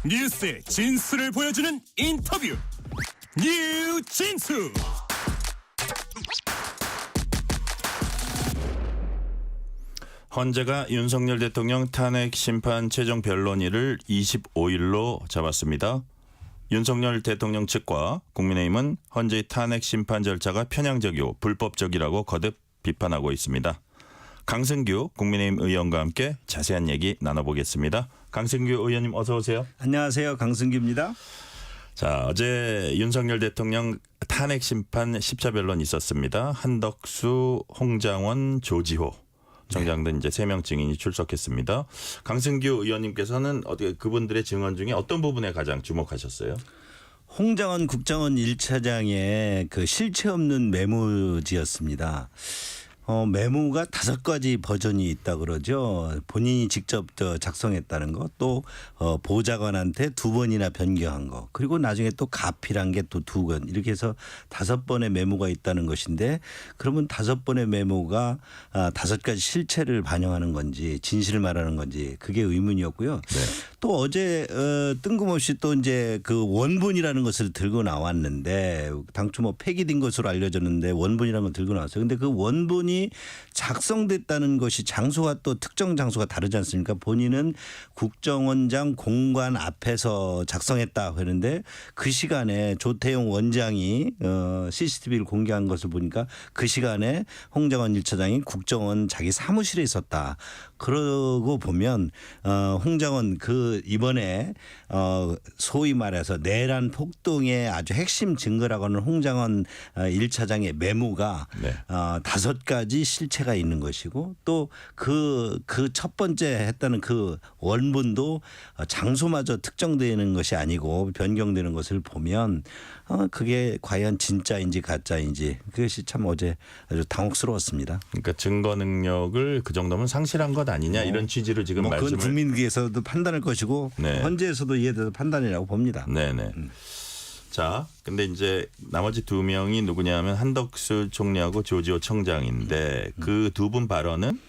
뉴스의 진수를 보여주는 인터뷰 뉴진수. 헌재가 윤석열 대통령 탄핵 심판 최종 변론일을 25일로 잡았습니다. 윤석열 대통령 측과 국민의힘은 헌재의 탄핵 심판 절차가 편향적이고 불법적이라고 거듭 비판하고 있습니다. 강승규 국민의힘 의원과 함께 자세한 얘기 나눠보겠습니다. 강승규 의원님 어서 오세요. 안녕하세요. 강승규입니다. 자, 어제 윤석열 대통령 탄핵 심판 10차 변론이 있었습니다. 한덕수, 홍장원, 조지호 정장 등 이제 3명 증인이 출석했습니다. 강승규 의원님께서는 어떻게 그분들의 증언 중에 어떤 부분에 가장 주목하셨어요? 홍장원 국정원 1차장의 그 실체 없는 메모지였습니다. 메모가 5가지 버전이 있다 그러죠. 본인이 직접 작성했다는 것, 또 보좌관한테 2번이나 변경한 것, 그리고 나중에 또 가필한 게 또 2건, 이렇게 해서 5번의 메모가 있다는 것인데, 그러면 5번의 메모가 5가지 실체를 반영하는 건지 진실을 말하는 건지 그게 의문이었고요. 네. 또 어제 뜬금없이 또 이제 그 원본이라는 것을 들고 나왔는데, 당초 뭐 폐기된 것으로 알려졌는데 원본이라는 걸 들고 나왔어요. 근데 그 원본이 작성됐다는 것이 장소가 또 특정 장소가 다르지 않습니까? 본인은 국정원장 공관 앞에서 작성했다 했는데, 그 시간에 조태용 원장이 CCTV를 공개한 것을 보니까 그 시간에 홍장원 1차장이 국정원 자기 사무실에 있었다. 그러고 보면 홍장원 그 이번에 소위 말해서 내란 폭동의 아주 핵심 증거라고 하는 홍장원 1차장의 메모가 네. 5가지 실체가 있는 것이고, 또 그 첫 번째 했다는 그 원본도 장소마저 특정되는 것이 아니고 변경되는 것을 보면 그게 과연 진짜인지 가짜인지, 그것이 참 어제 아주 당혹스러웠습니다. 그러니까 증거 능력을 그 정도면 상실한 것 아니냐 이런 취지로 지금 그건 말씀을. 국민께서도 판단할 것이고, 네. 헌재에서도 이에 대해서 판단이라고 봅니다. 네네. 자, 근데 이제 나머지 2명이 누구냐면 한덕수 총리하고 조지호 청장인데, 그 2분 발언은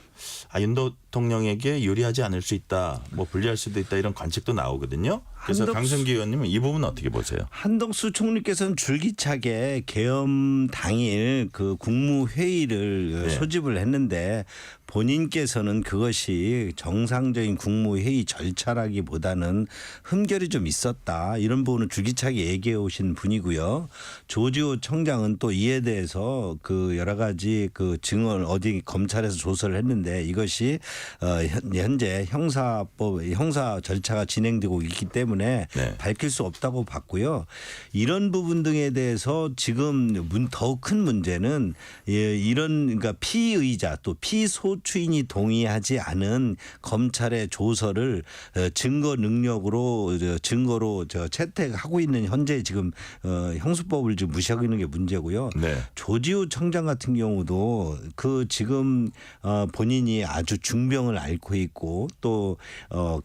윤 대통령에게 유리하지 않을 수 있다, 뭐 불리할 수도 있다, 이런 관측도 나오거든요. 그래서 강승기 의원님은 이 부분은 어떻게 보세요? 한덕수 총리께서는 줄기차게 계엄 당일 그 국무회의를 소집을 했는데, 본인께서는 그것이 정상적인 국무회의 절차라기보다는 흠결이 좀 있었다, 이런 부분을 줄기차게 얘기해 오신 분이고요. 조지호 청장은 또 이에 대해서 그 여러 가지 그 증언 어디 검찰에서 조사를 했는데, 이것이 현재 형사 절차가 진행되고 있기 때문에 네. 밝힐 수 없다고 봤고요. 이런 부분 등에 대해서 지금 더 큰 문제는 이런, 그러니까 피의자 또 피소추인이 동의하지 않은 검찰의 조서를 증거 능력으로 증거로 채택하고 있는 현재 지금 형수법을 지금 무시하고 있는 게 문제고요. 네. 조지호 청장 같은 경우도 그 지금 본인이 아주 중병을 앓고 있고, 또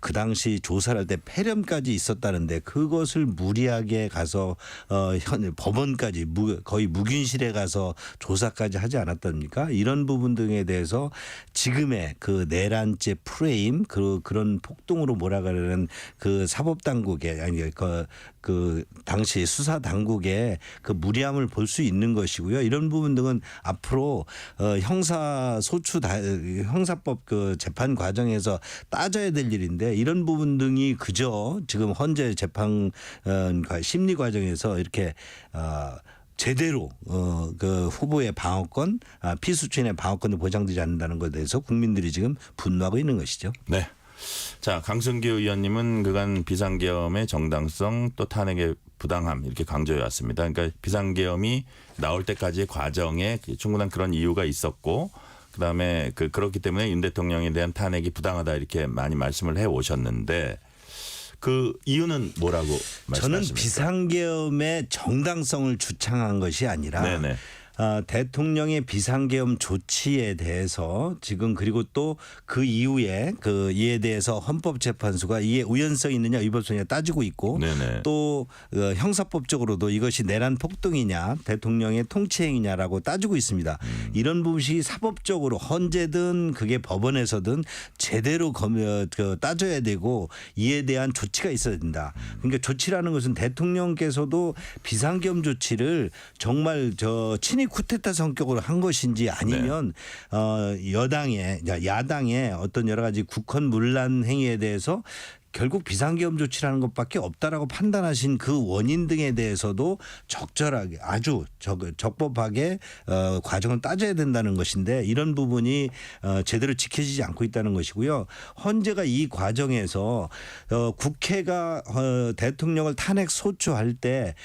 그 당시 조사를 할 때 폐렴까지 있었다는데, 그것을 무리하게 가서 법원까지 거의 무균실에 가서 조사까지 하지 않았답니까? 이런 부분 등에 대해서 지금의 그 내란죄 프레임, 그런 폭동으로 몰아가려는 그 사법당국의, 아니 그 당시 수사당국의 그 무리함을 볼 수 있는 것이고요. 이런 부분 등은 앞으로 형사법 그 재판 과정에서 따져야 될 일인데, 이런 부분 등이 그저 지금 헌재 재판 심리 과정에서 이렇게 제대로 그 후보의 방어권, 피수친의 방어권도 보장되지 않는다는 것에 대해서 국민들이 지금 분노하고 있는 것이죠. 네. 자, 강승규 의원님은 그간 비상계엄의 정당성, 또 탄핵의 부당함, 이렇게 강조해 왔습니다. 그러니까 비상계엄이 나올 때까지의 과정에 충분한 그런 이유가 있었고, 그다음에 그렇기 때문에 윤 대통령에 대한 탄핵이 부당하다, 이렇게 많이 말씀을 해 오셨는데, 그 이유는 뭐라고 말씀하십니까? 저는 비상계엄의 정당성을 주창한 것이 아니라 네네. 대통령의 비상계엄 조치에 대해서 지금 그리고 또 그 이후에 그 이에 대해서 헌법재판소가 이에 우연성이 있느냐 위법성이냐 따지고 있고 네네. 또 형사법적으로도 이것이 내란 폭동이냐 대통령의 통치행위냐라고 따지고 있습니다. 이런 부분이 사법적으로 헌재든 그게 법원에서든 제대로 따져야 되고 이에 대한 조치가 있어야 된다. 그러니까 조치라는 것은 대통령께서도 비상계엄 조치를 정말 친위 쿠데타 성격으로 한 것인지 아니면 야당의 어떤 여러 가지 국헌 문란 행위에 대해서 결국 비상계엄 조치라는 것밖에 없다라고 판단하신 그 원인 등에 대해서도 적절하게 아주 적법하게 과정을 따져야 된다는 것인데 이런 부분이 제대로 지켜지지 않고 있다는 것이고요. 헌재가 이 과정에서 국회가 대통령을 탄핵 소추할 때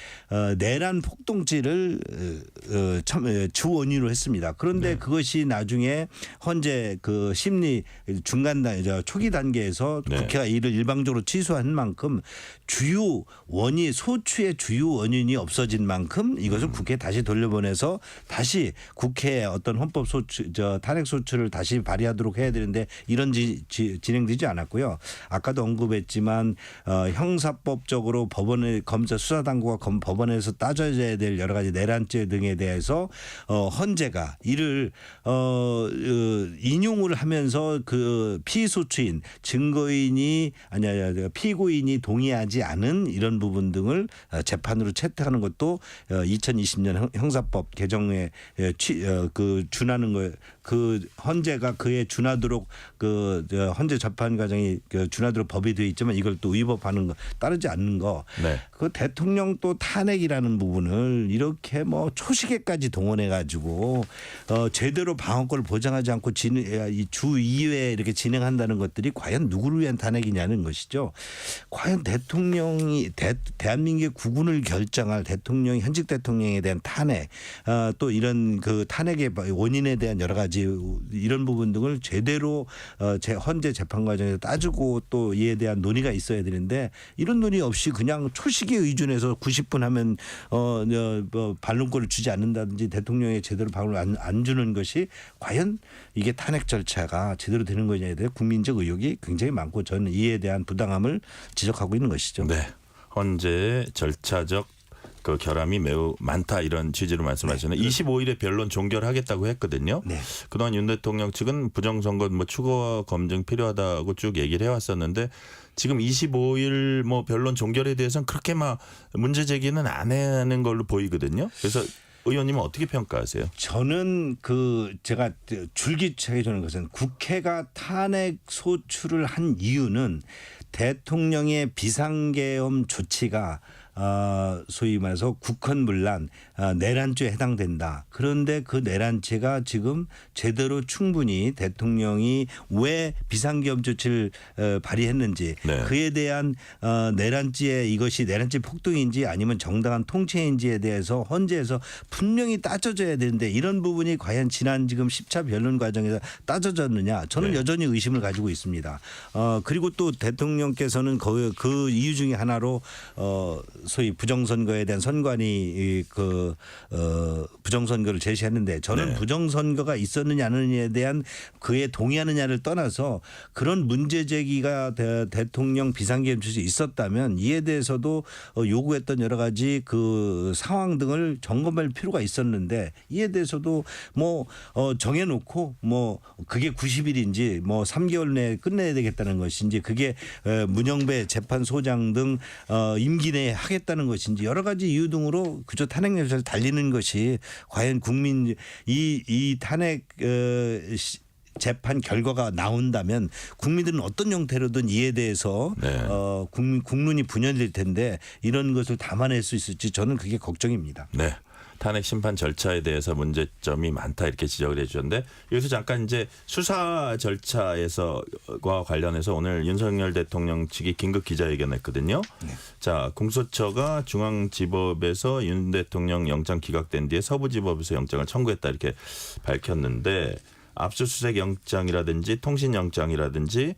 내란 폭동죄를 주 원인으로 했습니다. 그런데 그것이 나중에 헌재 그 심리 초기 단계에서 국회가 이를 일방적으로 취소한 만큼 주요 원인 소추의 주요 원인이 없어진 만큼 이것을 국회에 다시 돌려보내서 다시 국회에 어떤 헌법 소추 탄핵 소추를 다시 발의하도록 해야 되는데 이런 진행되지 않았고요. 아까도 언급했지만 형사법적으로 법원의 검사 수사당국과 법원에서 따져야 될 여러 가지 내란죄 등에 대해서 헌재가 이를 인용을 하면서 그 피소추인 증거인이 피고인이 동의하지 않은 이런 부분 등을 재판으로 채택하는 것도 2020년 형사법 개정에 준하는 거 그 헌재가 그에 준하도록 그 헌재 재판 과정이 준하도록 법이 되어 있지만 이걸 또 위법하는 거 따르지 않는 거. 네. 그 대통령 또 탄핵이라는 부분을 이렇게 뭐 초시계까지 동원해 가지고 제대로 방어권을 보장하지 않고 주 2회에 이렇게 진행한다는 것들이 과연 누구를 위한 탄핵이냐는 것이죠. 과연 대통령이 대한민국의 국운을 결정할 대통령 현직 대통령에 대한 탄핵 또 이런 그 탄핵의 원인에 대한 여러 가지 이런 부분 등을 제대로 헌재 재판 과정에서 따지고 또 이에 대한 논의가 있어야 되는데 이런 논의 없이 그냥 초시계 의존해서 90분 하면 반론권을 주지 않는다든지 대통령에 제대로 방을 안 주는 것이 과연 이게 탄핵 절차가 제대로 되는 거냐에 대해 국민적 의혹이 굉장히 많고 저는 이에 대한 부당함을 지적하고 있는 것이죠. 네. 헌재의 절차적 그 결함이 매우 많다 이런 취지로 말씀하셨는데 25일에 변론 종결하겠다고 했거든요. 네. 그동안 윤 대통령 측은 부정선거 추가 검증 필요하다고 쭉 얘기를 해왔었는데 지금 25일 변론 종결에 대해서는 그렇게 막 문제 제기는 안 하는 걸로 보이거든요. 그래서 의원님은 어떻게 평가하세요? 저는 제가 줄기차게 저는 것은 국회가 탄핵 소추를 한 이유는 대통령의 비상계엄 조치가 소위 말해서 국헌문란 내란죄에 해당된다. 그런데 그 내란죄가 지금 제대로 충분히 대통령이 왜 비상계엄 조치를 발의했는지 네. 그에 대한 내란죄 이것이 내란죄 폭동인지 아니면 정당한 통치인지에 대해서 헌재에서 분명히 따져져야 되는데 이런 부분이 과연 지난 지금 10차 변론 과정에서 따져졌느냐 저는 네. 여전히 의심을 가지고 있습니다. 그리고 또 대통령께서는 그 이유 중에 하나로 소위 부정선거에 대한 선관위 부정선거를 제시했는데 저는 네. 부정선거가 있었느냐 안 했느냐에 대한 그에 동의하느냐를 떠나서 그런 문제 제기가 대통령 비상계엄 조치에 있었다면 이에 대해서도 요구했던 여러 가지 그 상황 등을 점검할 필요가 있었는데 이에 대해서도 정해놓고 그게 90일인지 3개월 내에 끝내야 되겠다는 것인지 그게 문영배 재판소장 등 임기 내에 하겠다는 것인지 여러 가지 이유 등으로 그저 탄핵 열차를 달리는 것이 과연 국민 이 탄핵 재판 결과가 나온다면 국민들은 어떤 형태로든 이에 대해서 네. 국론이 분열될 텐데 이런 것을 담아낼 수 있을지 저는 그게 걱정입니다. 네. 탄핵 심판 절차에 대해서 문제점이 많다 이렇게 지적을 해 주셨는데 여기서 잠깐 이제 수사 절차에서과 관련해서 오늘 윤석열 대통령 측이 긴급 기자회견했거든요. 네. 자, 공수처가 중앙지법에서 윤 대통령 영장 기각된 뒤에 서부지법에서 영장을 청구했다 이렇게 밝혔는데 압수수색 영장이라든지 통신 영장이라든지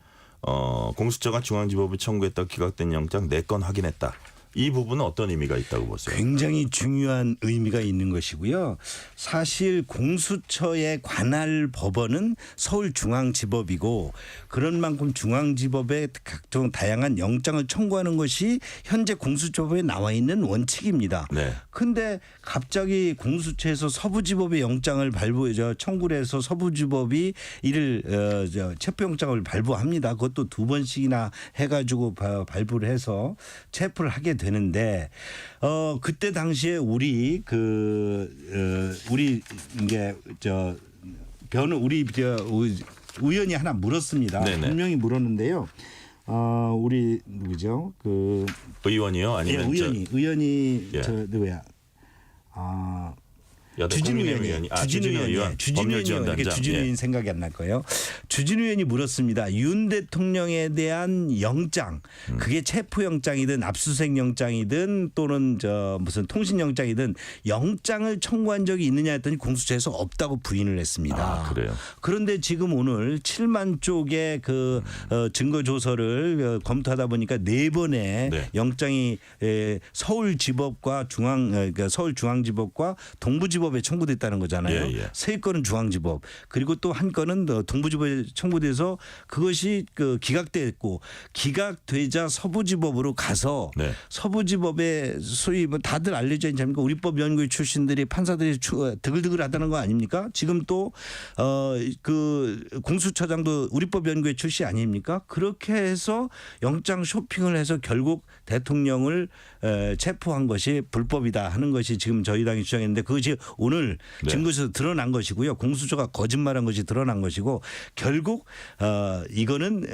공수처가 중앙지법을 청구했다고 기각된 영장 4건 확인했다. 이 부분은 어떤 의미가 있다고 보세요? 굉장히 중요한 의미가 있는 것이고요. 사실 공수처의 관할 법원은 서울중앙지법이고 그런 만큼 중앙지법에 각종 다양한 영장을 청구하는 것이 현재 공수처법에 나와 있는 원칙입니다. 네. 근데 갑자기 공수처에서 서부지법의 영장을 청구를 해서 서부지법이 이를 체포영장을 발부합니다. 그것도 2번씩이나 해가지고 발부를 해서 체포를 하게 되는데 그때 당시에 우리 이게 의원이 하나 물었습니다. 네네. 분명히 물었는데요. 우리 누구죠? 의원이요? 아니면 의원이 예. 누구야? 주진우 의원이. 주진우 의원. 법률지원단장. 주진우 의원 생각이 안 날 거예요. 주진우 의원이 물었습니다. 윤 대통령에 대한 영장, 그게 체포영장이든 압수수색영장이든 또는 무슨 통신영장이든 영장을 청구한 적이 있느냐 했더니 공수처에서 없다고 부인을 했습니다. 그래요. 그런데 지금 오늘 7만 쪽의 증거 조서를 검토하다 보니까 4번의 네. 영장이 서울지법과 서울중앙지법과 동부지법에 청구됐다는 거잖아요. 예, 예. 3건은 중앙지법 그리고 또 한 건은 동부지법에 청구돼서 그것이 기각됐고 기각되자 서부지법으로 가서 네. 서부지법에 소위 다들 알려져 있지 않습니까? 우리법 연구회 출신들이 판사들이 드글드글하다는 거 아닙니까? 지금 또 공수처장도 우리법 연구회 출신 아닙니까? 그렇게 해서 영장 쇼핑을 해서 결국 대통령을 체포한 것이 불법이다 하는 것이 지금 저희 당이 주장했는데 그것이 오늘 네. 증거에서 드러난 것이고요. 공수처가 거짓말한 것이 드러난 것이고 결국 이거는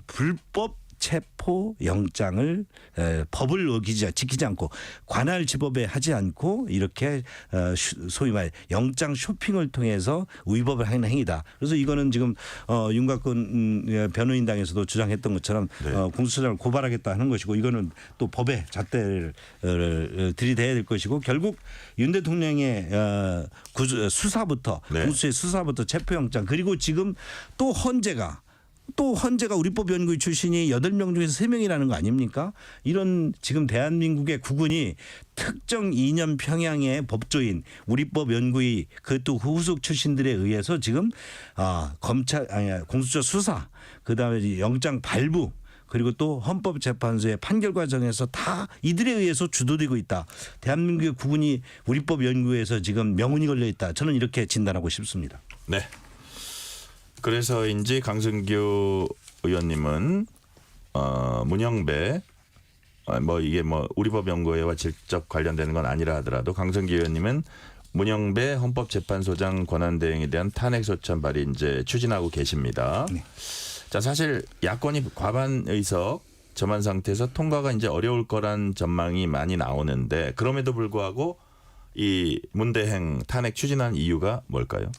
불법 체포 영장을 법을 지키지 않고 관할 지법에 하지 않고 이렇게 소위 말 영장 쇼핑을 통해서 위법을 하는 행위다. 그래서 이거는 지금 윤곽근 변호인당에서도 주장했던 것처럼 네. 공수처장을 고발하겠다 하는 것이고 이거는 또 법의 잣대를 들이대야 될 것이고 결국 윤 대통령의 수사부터 네. 공수처의 수사부터 체포영장 그리고 지금 또 헌재가 우리법 연구위 출신이 8명 중에서 3명이라는 거 아닙니까? 이런 지금 대한민국의 국군이 특정 이념 평양의 법조인 우리법 연구위 그것도 후속 출신들에 의해서 지금 공수처 수사 그다음에 영장 발부 그리고 또 헌법재판소의 판결 과정에서 다 이들에 의해서 주도되고 있다. 대한민국의 국군이 우리법 연구에서 지금 명운이 걸려 있다. 저는 이렇게 진단하고 싶습니다. 네. 그래서인지 강승규 의원님은 문영배 이게 우리법 연구회와 직접 관련되는 건 아니라 하더라도 강승규 의원님은 문영배 헌법재판소장 권한대행에 대한 탄핵소추안 발의 이제 추진하고 계십니다. 네. 자, 사실 야권이 과반 의석 점한 상태에서 통과가 이제 어려울 거란 전망이 많이 나오는데 그럼에도 불구하고 이 문대행 탄핵 추진한 이유가 뭘까요?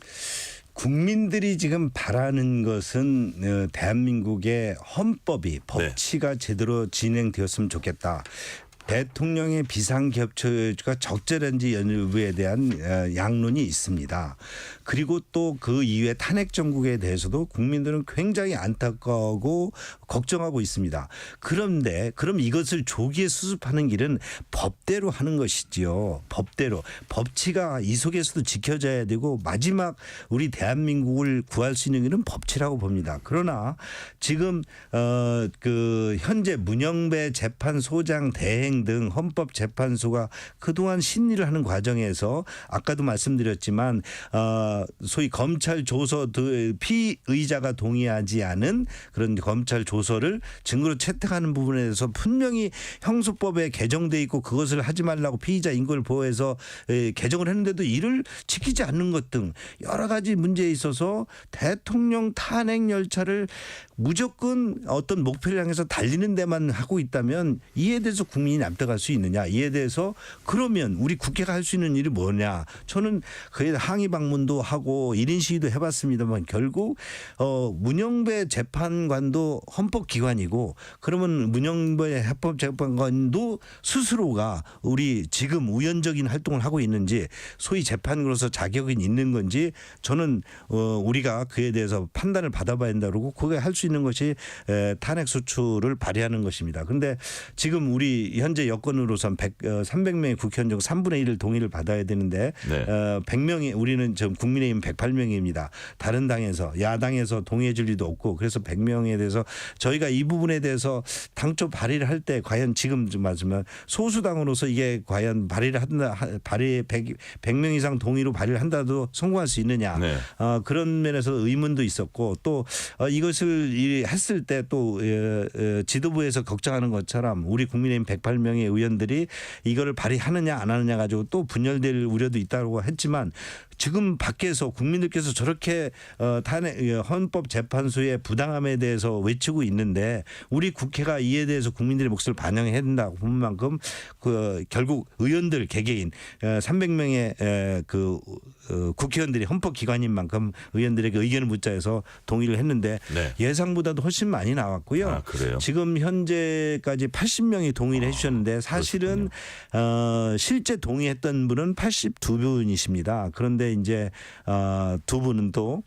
국민들이 지금 바라는 것은 대한민국의 헌법이 법치가 제대로 진행되었으면 좋겠다. 대통령의 비상겹처가 적절한지 여부에 대한 양론이 있습니다. 그리고 또 그 이후에 탄핵 정국에 대해서도 국민들은 굉장히 안타까워하고 걱정하고 있습니다. 그런데 그럼 이것을 조기에 수습하는 길은 법대로 하는 것이지요. 법대로. 법치가 이 속에서도 지켜져야 되고 마지막 우리 대한민국을 구할 수 있는 길은 법치라고 봅니다. 그러나 지금 현재 문영배 재판소장 대행 등 헌법재판소가 그동안 심리를 하는 과정에서 아까도 말씀드렸지만 소위 검찰 조서 피의자가 동의하지 않은 그런 검찰 조서를 증거로 채택하는 부분에 대해서 분명히 형소법에 개정돼 있고 그것을 하지 말라고 피의자 인권을 보호해서 개정을 했는데도 이를 지키지 않는 것 등 여러 가지 문제에 있어서 대통령 탄핵 열차를 무조건 어떤 목표를 향해서 달리는 데만 하고 있다면 이에 대해서 국민이 납득할 수 있느냐, 이에 대해서 그러면 우리 국회가 할 수 있는 일이 뭐냐. 저는 그에 항의 방문도 하고 1인 시위도 해봤습니다만 결국 문영배 재판관도 헌법기관이고 그러면 문영배 헌법재판관도 스스로가 우리 지금 우연적인 활동을 하고 있는지 소위 재판으로서 자격이 있는 건지 저는 우리가 그에 대해서 판단을 받아봐야 된다 그러고 그게 할 수 있는 것이 탄핵 소추를 발의하는 것입니다. 그런데 지금 우리 현 현재 여건으로선 300명의 국회의원 중 3분의 1을 동의를 받아야 되는데 네. 100명이 우리는 지금 국민의힘 108명입니다. 다른 당에서 야당에서 동의해 줄 리도 없고 그래서 100명에 대해서 저희가 이 부분에 대해서 당초 발의를 할 때 과연 지금 좀 말씀하면 소수당으로서 이게 과연 발의를 한다 발의 100명 이상 동의로 발의를 한다도 성공할 수 있느냐 네. 그런 면에서 의문도 있었고 또 이것을 했을 때 또 지도부에서 걱정하는 것처럼 우리 국민의힘 108명의 의원들이 이거를 발의하느냐 안 하느냐 가지고 또 분열될 우려도 있다고 했지만 지금 밖에서 국민들께서 저렇게 탄핵 헌법재판소의 부당함에 대해서 외치고 있는데 우리 국회가 이에 대해서 국민들의 목소리를 반영해야 된다고 본 만큼 결국 의원들 개개인 300명의 국회의원들이 헌법기관인 만큼 의원들에게 의견을 묻자해서 동의를 했는데 네. 예상보다도 훨씬 많이 나왔고요. 아, 그래요? 지금 현재까지 80명이 동의를 해주셨는데 사실은 실제 동의했던 분은 82분이십니다. 그런데 이제 두 분은 또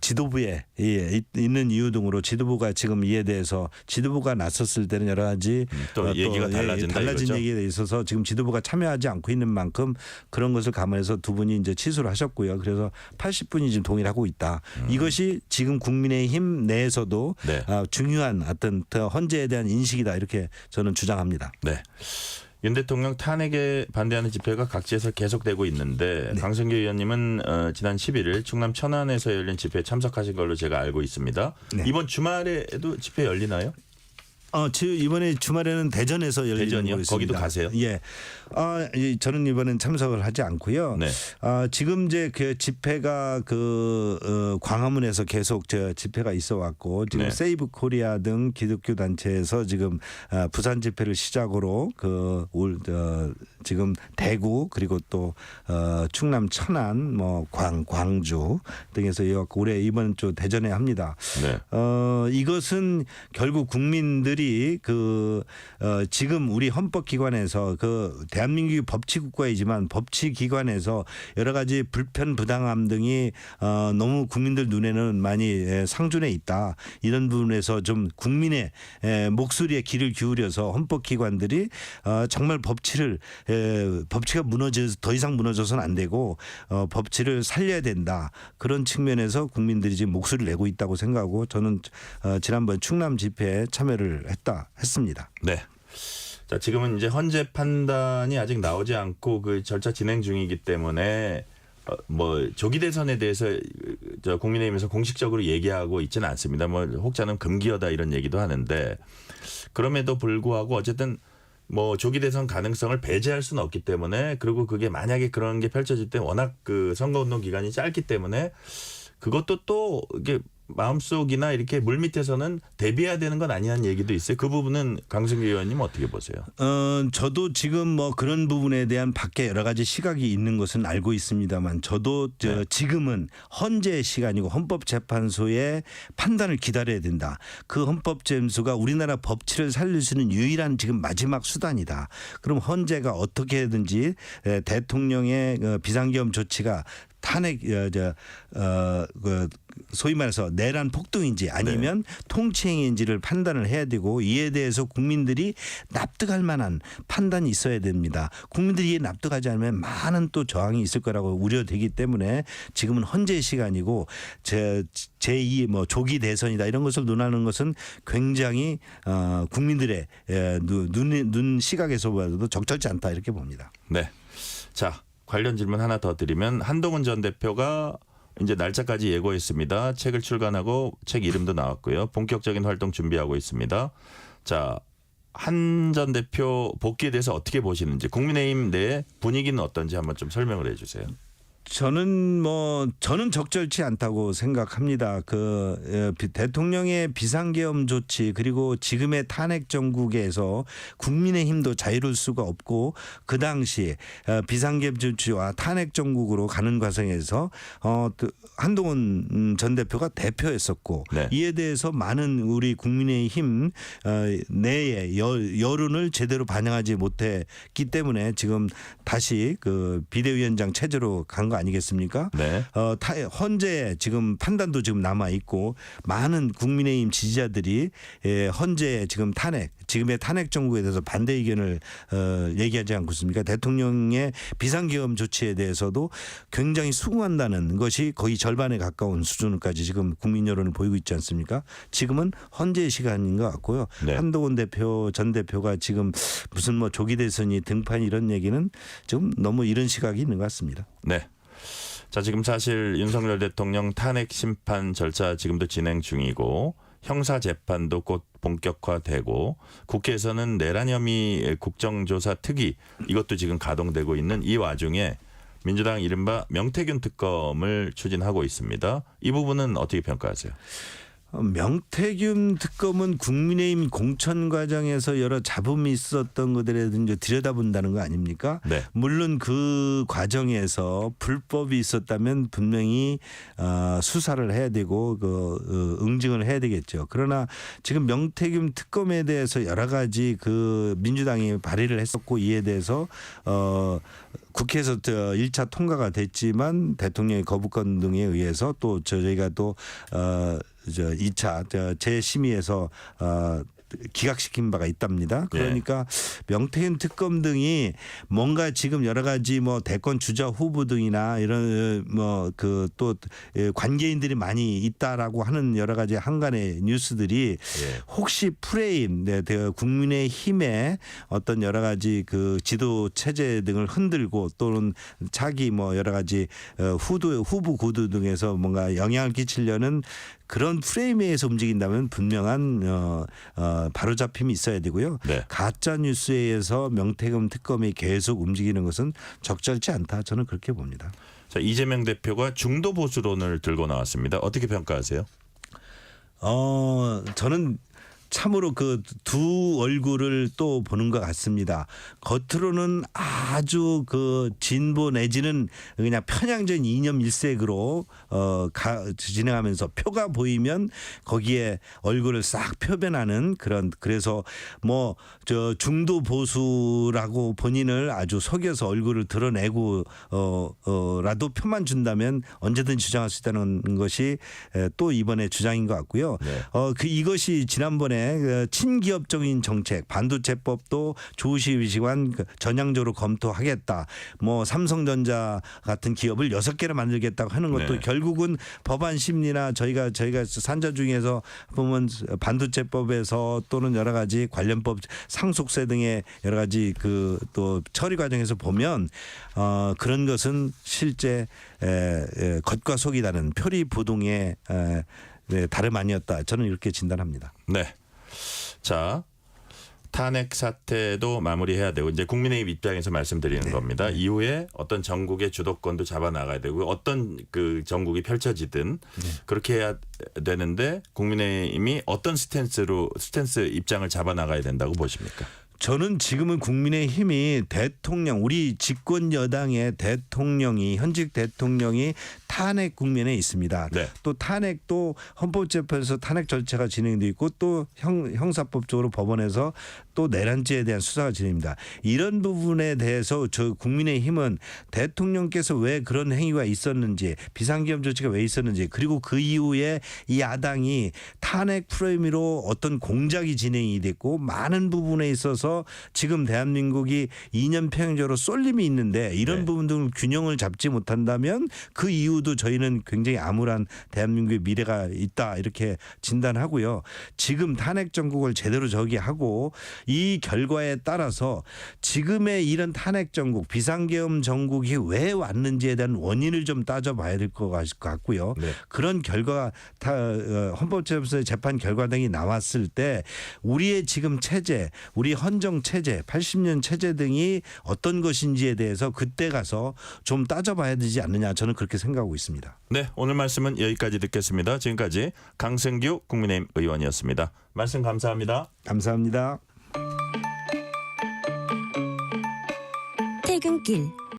지도부에 있는 이유 등으로 지도부가 지금 이에 대해서 지도부가 나섰을 때는 여러 가지 또 얘기가 달라진 이거죠? 얘기에 있어서 지금 지도부가 참여하지 않고 있는 만큼 그런 것을 감안해서 두 분이 이제 취소를 하셨고요. 그래서 80분이 지금 동의를 하고 있다. 이것이 지금 국민의힘 내에서도 네. 중요한 어떤 헌재에 대한 인식이다 이렇게 저는 주장합니다. 네. 윤 대통령 탄핵에 반대하는 집회가 각지에서 계속되고 있는데 네. 강성규 의원님은 지난 11일 충남 천안에서 열린 집회에 참석하신 걸로 제가 알고 있습니다. 네. 이번 주말에도 집회 열리나요? 이번에 주말에는 대전에서 열리는 대전이요? 걸로 있습니다. 거기도 가세요? 예. 저는 이번엔 참석을 하지 않고요. 네. 지금 이제 그 집회가 광화문에서 계속 집회가 있어 왔고 지금 네. 세이브 코리아 등 기독교 단체에서 지금 부산 집회를 시작으로 지금 대구 그리고 또 충남 천안 뭐 광주 등에서 올해 이번 주 대전에 합니다. 네. 이것은 결국 국민들이 지금 우리 헌법기관에서 대한민국이 법치국가이지만 법치기관에서 여러 가지 불편 부당함 등이 너무 국민들 눈에는 많이 상존해 있다. 이런 부분에서 좀 국민의 목소리에 귀를 기울여서 헌법기관들이 정말 법치가 더 이상 무너져서는 안 되고 법치를 살려야 된다. 그런 측면에서 국민들이 지금 목소리를 내고 있다고 생각하고 저는 지난번 충남 집회에 참여를 했습니다. 네. 자, 지금은 이제 헌재 판단이 아직 나오지 않고 그 절차 진행 중이기 때문에 조기 대선에 대해서 국민의힘에서 공식적으로 얘기하고 있지는 않습니다. 혹자는 금기어다 이런 얘기도 하는데 그럼에도 불구하고 어쨌든 조기 대선 가능성을 배제할 수는 없기 때문에 그리고 그게 만약에 그런 게 펼쳐질 때 워낙 그 선거운동 기간이 짧기 때문에 그것도 또 이게 마음속이나 이렇게 물밑에서는 대비해야 되는 건 아니냐는 얘기도 있어요. 그 부분은 강승규 의원님 어떻게 보세요? 저도 지금 그런 부분에 대한 밖에 여러 가지 시각이 있는 것은 알고 있습니다만 저도 지금은 헌재의 시간이고 헌법재판소의 판단을 기다려야 된다. 그 헌법재판소가 우리나라 법치를 살릴 수 있는 유일한 지금 마지막 수단이다. 그럼 헌재가 어떻게든지 대통령의 비상계엄 조치가 탄핵 소위 말해서 내란 폭동인지 아니면 통치행위인지를 판단을 해야 되고 이에 대해서 국민들이 납득할 만한 판단이 있어야 됩니다. 국민들이 이에 납득하지 않으면 많은 또 저항이 있을 거라고 우려되기 때문에 지금은 헌재 시간이고 제2 조기 대선이다 이런 것을 논하는 것은 굉장히 국민들의 눈 시각에서 봐도 적절치 않다 이렇게 봅니다. 네. 자, 관련 질문 하나 더 드리면 한동훈 전 대표가 이제 날짜까지 예고했습니다. 책을 출간하고 책 이름도 나왔고요. 본격적인 활동 준비하고 있습니다. 자, 한 전 대표 복귀에 대해서 어떻게 보시는지 국민의힘 내 분위기는 어떤지 한번 좀 설명을 해 주세요. 저는 적절치 않다고 생각합니다. 대통령의 비상계엄 조치 그리고 지금의 탄핵 정국에서 국민의힘도 자유로울 수가 없고 그 당시 비상계엄 조치와 탄핵 정국으로 가는 과정에서 한동훈 전 대표가 대표였었고 네. 이에 대해서 많은 우리 국민의힘 내의 여론을 제대로 반영하지 못했기 때문에 지금 다시 비대위원장 체제로 간 거 아니겠습니까? 네. 헌재 지금 판단도 지금 남아 있고 많은 국민의힘 지지자들이 헌재 지금 탄핵 지금의 탄핵 정국에 대해서 반대 의견을 얘기하지 않고 있습니까? 대통령의 비상계엄 조치에 대해서도 굉장히 수긍한다는 것이 거의 절반에 가까운 수준까지 지금 국민 여론을 보이고 있지 않습니까? 지금은 헌재의 시간인 것 같고요. 네. 한동훈 전 대표가 지금 무슨 뭐 조기 대선이 등판 이런 얘기는 좀 너무 이런 시각이 있는 것 같습니다. 네. 자, 지금 사실 윤석열 대통령 탄핵 심판 절차 지금도 진행 중이고 형사 재판도 곧 본격화되고 국회에서는 내란 혐의 국정조사 특위 이것도 지금 가동되고 있는 이 와중에 민주당 이른바 명태균 특검을 추진하고 있습니다. 이 부분은 어떻게 평가하세요? 명태균 특검은 국민의힘 공천 과정에서 여러 잡음이 있었던 것들에 들여다본다는 거 아닙니까? 네. 물론 그 과정에서 불법이 있었다면 분명히 수사를 해야 되고 응징을 해야 되겠죠. 그러나 지금 명태균 특검에 대해서 여러 가지 그 민주당이 발의를 했었고 이에 대해서 국회에서 1차 통과가 됐지만 대통령의 거부권 등에 의해서 또 저희가 또 2차 재심의에서 기각시킨 바가 있답니다. 그러니까 명태균 특검 등이 뭔가 지금 여러 가지 뭐 대권 주자 후보 등이나 이런 뭐 그 또 관계인들이 많이 있다라고 하는 여러 가지 한간의 뉴스들이 혹시 프레임, 국민의힘의 어떤 여러 가지 그 지도 체제 등을 흔들고 또는 차기 뭐 여러 가지 후보 구도 등에서 뭔가 영향을 끼치려는 그런 프레임에 의해서 움직인다면 분명한 바로잡힘이 있어야 되고요. 네. 가짜 뉴스에 의해서 명태균 특검이 계속 움직이는 것은 적절치 않다. 저는 그렇게 봅니다. 자, 이재명 대표가 중도 보수론을 들고 나왔습니다. 어떻게 평가하세요? 저는 참으로 그 두 얼굴을 또 보는 것 같습니다. 겉으로는 아주 그 진보 내지는 그냥 편향적인 이념 일색으로 진행하면서 표가 보이면 거기에 얼굴을 싹 표변하는 그런 그래서 뭐 저 중도 보수라고 본인을 아주 속여서 얼굴을 드러내고 라도 표만 준다면 언제든 주장할 수 있다는 것이 또 이번에 주장인 것 같고요. 네. 이것이 지난번에 친기업적인 정책 반도체법도 조시위시관 전향적으로 검토하겠다. 뭐 삼성전자 같은 기업을 6개를 만들겠다고 하는 것도 네. 결국은 법안 심리나 저희가 산자 중에서 보면 반도체법에서 또는 여러 가지 관련법 상속세 등의 여러 가지 그 또 처리 과정에서 보면 그런 것은 실제 겉과 속이다는 표리부동의 다름 아니었다. 저는 이렇게 진단합니다. 네. 자, 탄핵 사태도 마무리해야 되고 이제 국민의힘 입장에서 말씀드리는 겁니다. 이후에 어떤 전국의 주도권도 잡아 나가야 되고 어떤 그 전국이 펼쳐지든 그렇게 해야 되는데 국민의힘이 어떤 스탠스 입장을 잡아 나가야 된다고 보십니까? 저는 지금은 국민의힘이 대통령 우리 집권 여당의 대통령이 현직 대통령이 탄핵 국면에 있습니다. 네. 또 탄핵도 헌법재판에서 탄핵 절차가 진행돼 있고 또 형사법적으로 법원에서 또 내란죄에 대한 수사가 진행됩니다. 이런 부분에 대해서 저 국민의힘은 대통령께서 왜 그런 행위가 있었는지 비상계엄 조치가 왜 있었는지 그리고 그 이후에 이 야당이 탄핵 프레임으로 어떤 공작이 진행이 됐고 많은 부분에 있어서 지금 대한민국이 이념 편향적으로 쏠림이 있는데 이런 부분들 균형을 잡지 못한다면 그 이유도 저희는 굉장히 암울한 대한민국의 미래가 있다 이렇게 진단하고요. 지금 탄핵 정국을 제대로 저기하고 이 결과에 따라서 지금의 이런 탄핵 정국 비상계엄 정국이 왜 왔는지에 대한 원인을 좀 따져봐야 될 것 같고요. 네. 그런 결과가 헌법재판소의 재판 결과 등이 나왔을 때 우리의 지금 체제 우리 헌정 체제 80년 체제 등이 어떤 것인지에 대해서 그때 가서 좀 따져봐야 되지 않느냐 저는 그렇게 생각하고 있습니다. 네, 오늘 말씀은 여기까지 듣겠습니다. 지금까지 강승규 국민의힘 의원이었습니다. 말씀 감사합니다. 감사합니다. 퇴근길